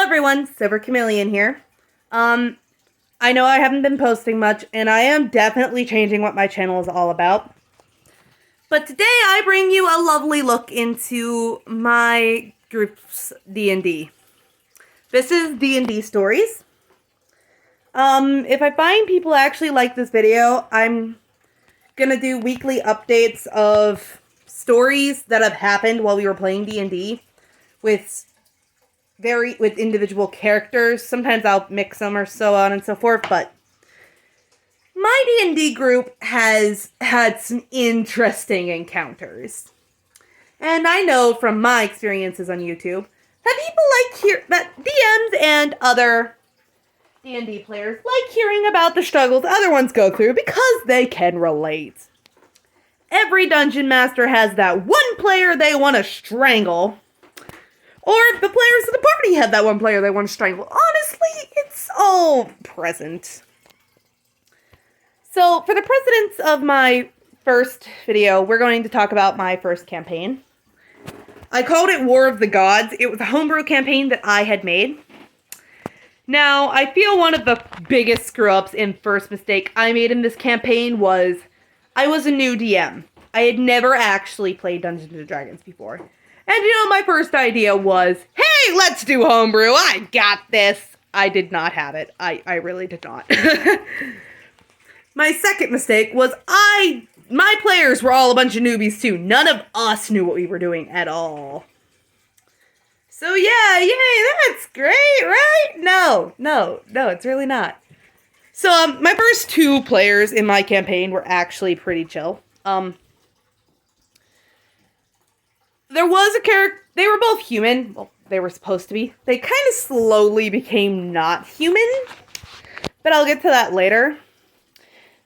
everyone, Silver Chameleon here. I know I haven't been posting much, and I am definitely changing what my channel is all about. But today I bring you a lovely look into my group's D&D. This is D&D Stories. If I find people actually like this video, I'm gonna do weekly updates of stories that have happened while we were playing D&D with individual characters. Sometimes I'll mix them or so on and so forth, but my D&D group has had some interesting encounters. And I know from my experiences on YouTube that DMs and other D&D players like hearing about the struggles other ones go through because they can relate. Every dungeon master has that one player they want to strangle. Or the players of the party have that one player they want to strangle. Honestly, it's all present. So, for the precedence of my first video, we're going to talk about my first campaign. I called it War of the Gods. It was a homebrew campaign that I had made. Now, I feel one of the biggest screw-ups and first mistake I made in this campaign was I was a new DM. I had never actually played Dungeons & Dragons before. And my first idea was, hey, let's do homebrew. I got this. I did not have it. I really did not. My second mistake was my players were all a bunch of newbies too. None of us knew what we were doing at all. So yeah, yay, that's great, right? No, it's really not. So, my first two players in my campaign were actually pretty chill. There was a character, they were both human. Well, they were supposed to be. They kind of slowly became not human, but I'll get to that later.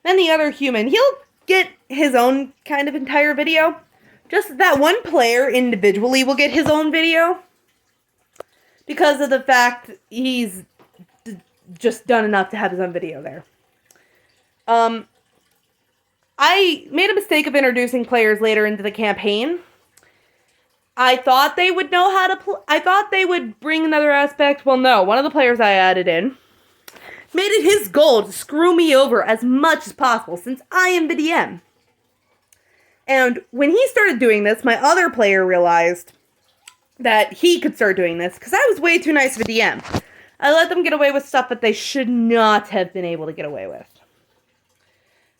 Then the other human, he'll get his own kind of entire video. Just that one player individually will get his own video. Because of the fact he's just done enough to have his own video there. I made a mistake of introducing players later into the campaign. I thought they would know how to I thought they would bring another aspect. Well, no. One of the players I added in made it his goal to screw me over as much as possible since I am the DM. And when he started doing this, my other player realized that he could start doing this because I was way too nice of a DM. I let them get away with stuff that they should not have been able to get away with.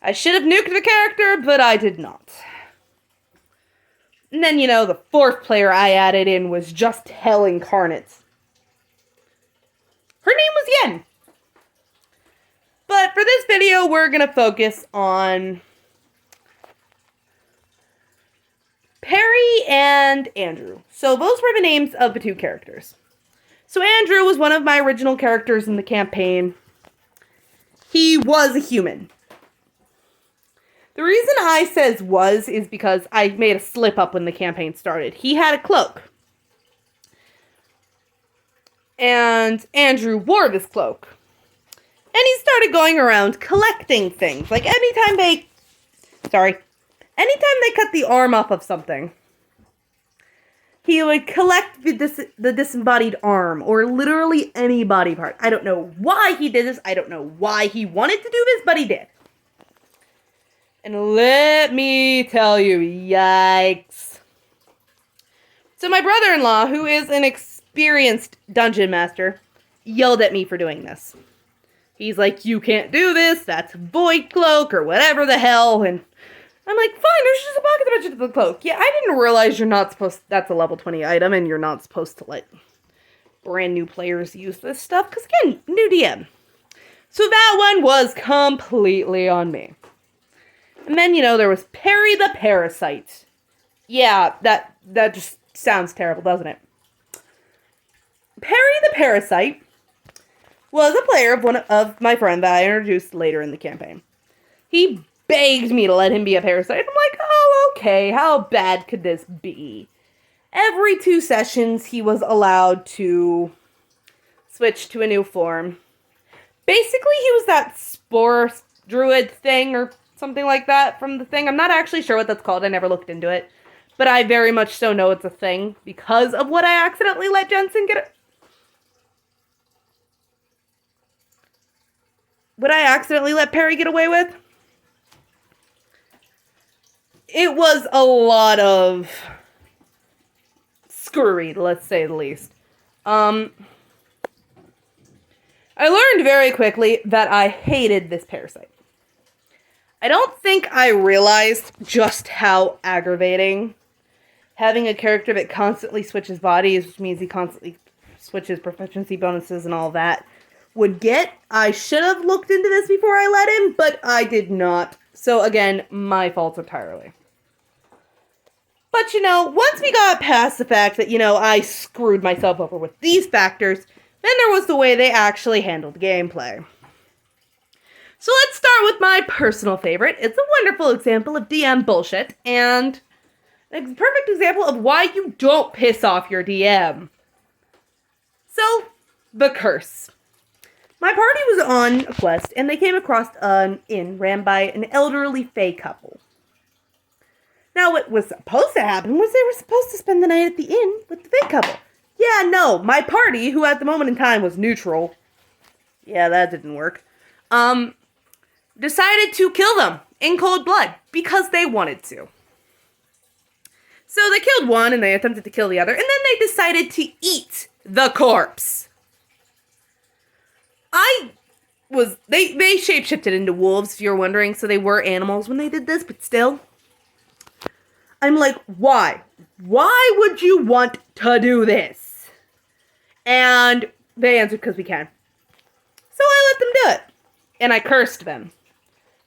I should have nuked the character, but I did not. And then, the fourth player I added in was just hell incarnate. Her name was Yen. But for this video, we're going to focus on Perry and Andrew. So those were the names of the two characters. So Andrew was one of my original characters in the campaign. He was a human. The reason I says was is because I made a slip up when the campaign started. He had a cloak. And Andrew wore this cloak. And he started going around collecting things. Like anytime they cut the arm off of something, he would collect the disembodied arm, or literally any body part. I don't know why he did this. I don't know why he wanted to do this, but he did. And let me tell you, yikes. So my brother-in-law, who is an experienced dungeon master, yelled at me for doing this. He's like, you can't do this, that's void cloak, or whatever the hell, and I'm like, fine, there's just a pocket dimension to the cloak. Yeah, I didn't realize that's a level 20 item, and you're not supposed to let brand new players use this stuff, because again, new DM. So that one was completely on me. And then, there was Perry the Parasite. Yeah, that just sounds terrible, doesn't it? Perry the Parasite was a player of one of my friend that I introduced later in the campaign. He begged me to let him be a parasite. I'm like, oh, okay, how bad could this be? Every 2 sessions, he was allowed to switch to a new form. Basically, he was that spore druid thing, or something like that from the thing. I'm not actually sure what that's called. I never looked into it. But I very much so know it's a thing because of what I accidentally let Jensen get would I accidentally let Perry get away with? It was a lot of screwy, let's say the least. I learned very quickly that I hated this parasite. I don't think I realized just how aggravating having a character that constantly switches bodies, which means he constantly switches proficiency bonuses and all that, would get. I should have looked into this before I let him, but I did not. So again, my fault entirely. But once we got past the fact that, I screwed myself over with these factors, then there was the way they actually handled gameplay. So let's start with my personal favorite. It's a wonderful example of DM bullshit, and a perfect example of why you don't piss off your DM. So, the curse. My party was on a quest, and they came across an inn ran by an elderly fae couple. Now, what was supposed to happen was they were supposed to spend the night at the inn with the fae couple. Yeah, no, my party, who at the moment in time was neutral, yeah, that didn't work, decided to kill them in cold blood because they wanted to. So they killed one and they attempted to kill the other, and then they decided to eat the corpse. They shapeshifted into wolves, if you're wondering, so they were animals when they did this, but still. I'm like, why? Why would you want to do this? And they answered, because we can. So I let them do it. And I cursed them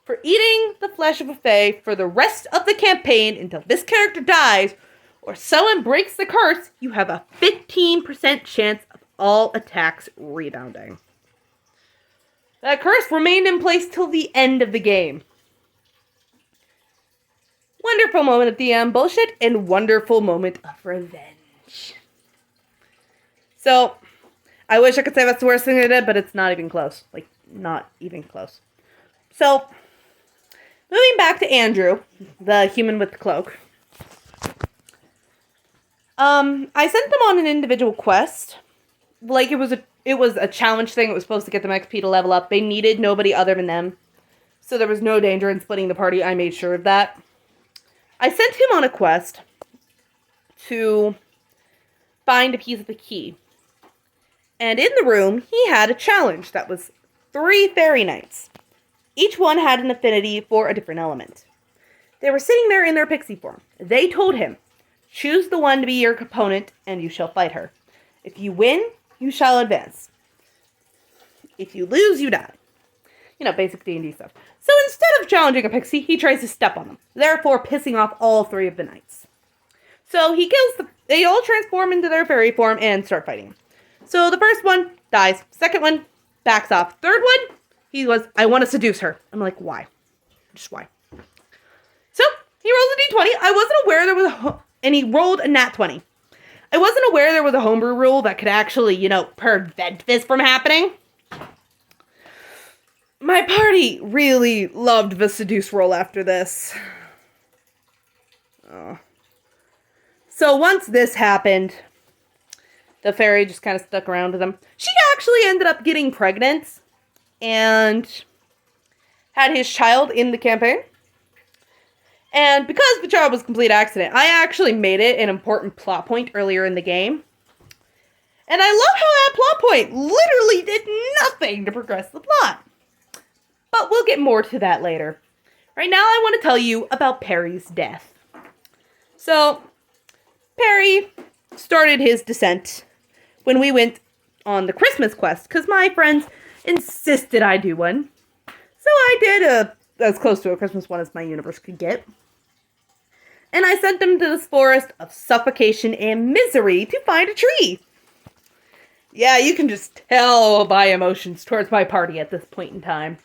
for eating the flesh of a fae for the rest of the campaign until this character dies, or someone breaks the curse. You have a 15% chance of all attacks rebounding. That curse remained in place till the end of the game. Wonderful moment of DM bullshit and wonderful moment of revenge. So, I wish I could say that's the worst thing I did, but it's not even close. Like, not even close. So, moving back to Andrew, the human with the cloak. I sent them on an individual quest. Like, it was a challenge thing. It was supposed to get them XP to level up. They needed nobody other than them. So there was no danger in splitting the party. I made sure of that. I sent him on a quest to find a piece of the key. And in the room, he had a challenge that was 3 fairy knights. Each one had an affinity for a different element. They were sitting there in their pixie form. They told him, choose the one to be your opponent, and you shall fight her. If you win, you shall advance. If you lose, you die. Basic D&D stuff. So instead of challenging a pixie, he tries to step on them, therefore pissing off all 3 of the knights. So he kills they all transform into their fairy form and start fighting. So the first one dies. Second one backs off. Third one, I want to seduce her. I'm like, why? Just why? So he rolls a d20. I wasn't aware there was and he rolled a nat 20. I wasn't aware there was a homebrew rule that could actually, prevent this from happening. My party really loved the seduce roll after this. Oh. So once this happened, the fairy just kind of stuck around with him. She actually ended up getting pregnant and had his child in the campaign. And because the child was a complete accident, I actually made it an important plot point earlier in the game. And I love how that plot point literally did nothing to progress the plot. But we'll get more to that later. Right now I want to tell you about Perry's death. So, Perry started his descent when we went on the Christmas quest, because my friends insisted I do one. So I did as close to a Christmas one as my universe could get. And I sent them to this forest of suffocation and misery to find a tree. Yeah, you can just tell by emotions towards my party at this point in time.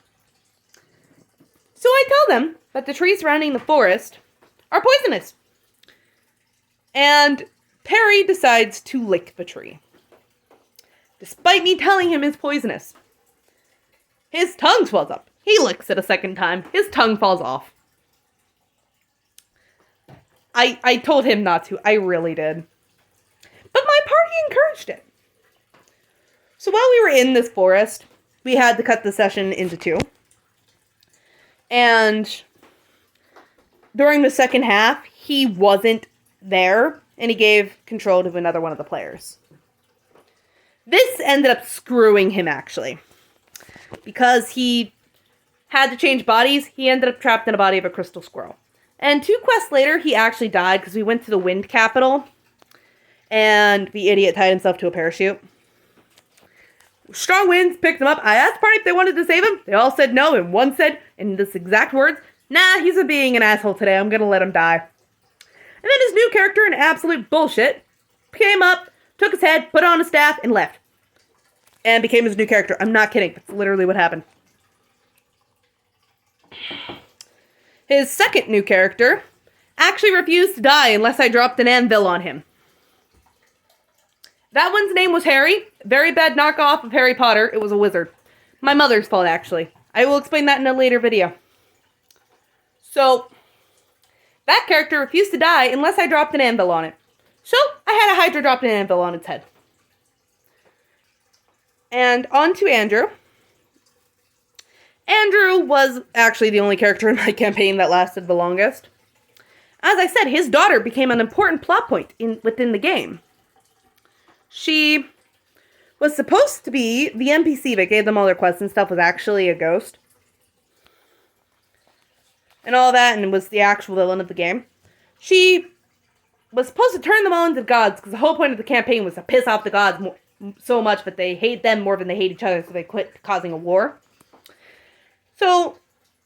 So I tell them that the trees surrounding the forest are poisonous. And Perry decides to lick the tree. Despite me telling him it's poisonous. His tongue swells up. He licks it a second time. His tongue falls off. I told him not to. I really did. But my party encouraged it. So while we were in this forest, we had to cut the session into 2. And during the second half, he wasn't there, and he gave control to another one of the players. This ended up screwing him, actually. Because he had to change bodies, he ended up trapped in a body of a crystal squirrel. And 2 quests later, he actually died because we went to the wind capital, and the idiot tied himself to a parachute. Strong winds picked him up. I asked the party if they wanted to save him. They all said no, and one said, in this exact words, "Nah, he's being an asshole today. I'm gonna let him die." And then his new character, in absolute bullshit, came up, took his head, put on a staff, and left. And became his new character. I'm not kidding. That's literally what happened. His second new character actually refused to die unless I dropped an anvil on him. That one's name was Harry. Very bad knockoff of Harry Potter. It was a wizard. My mother's fault, actually. I will explain that in a later video. So, that character refused to die unless I dropped an anvil on it. So, I had a Hydra drop an anvil on its head. And on to Andrew. Andrew was actually the only character in my campaign that lasted the longest. As I said, his daughter became an important plot point within the game. She was supposed to be the NPC that gave them all their quests and stuff, was actually a ghost. And all that, and was the actual villain of the game. She was supposed to turn them all into gods, because the whole point of the campaign was to piss off the gods so much that they hate them more than they hate each other, so they quit causing a war. So,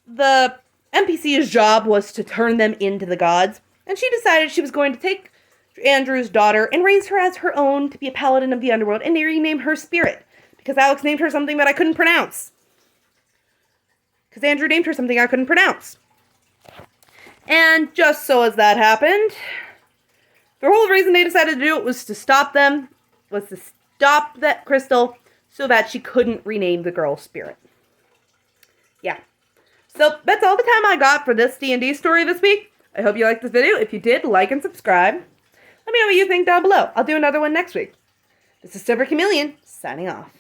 the NPC's job was to turn them into the gods, and she decided she was going to take Andrew's daughter and raise her as her own to be a paladin of the underworld, and rename her Spirit, because Alex named her something that I couldn't pronounce. Because Andrew named her something I couldn't pronounce. And just so as that happened, the whole reason they decided to do it was to stop them, was to stop that crystal so that she couldn't rename the girl Spirit. Yeah. So that's all the time I got for this D&D story this week. I hope you liked this video. If you did, like and subscribe. Let me know what you think down below. I'll do another one next week. This is Silver Chameleon, signing off.